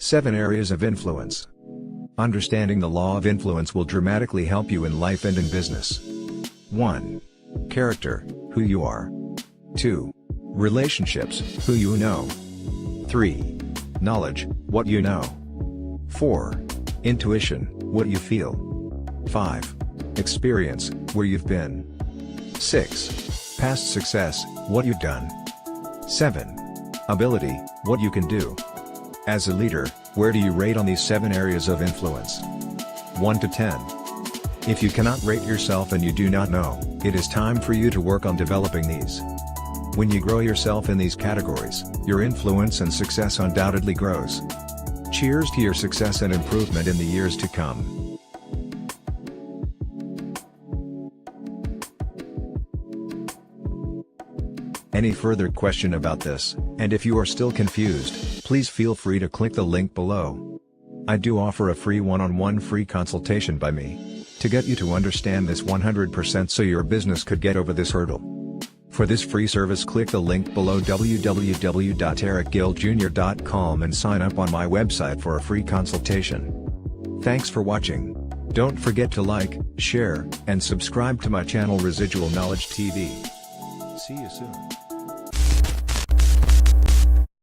7 Areas of Influence. Understanding the law of influence will dramatically help you in life and in business. 1. Character, who you are. 2. Relationships, who you know. 3. Knowledge, what you know. 4. Intuition, what you feel. 5. Experience, where you've been. 6. Past success, what you've done. 7. Ability, what you can do. As a leader, where do you rate on these 7 areas of influence? 1 to 10. If you cannot rate yourself and you do not know, it is time for you to work on developing these. When you grow yourself in these categories, your influence and success undoubtedly grows. Cheers to your success and improvement in the years to come. Any further question about this, and if you are still confused, please feel free to click the link below. I do offer a free one-on-one free consultation by me, to get you to understand this 100% so your business could get over this hurdle. For this free service, click the link below www.ericgilljr.com and sign up on my website for a free consultation. Thanks for watching. Don't forget to like, share, and subscribe to my channel Residual Knowledge TV. See you soon.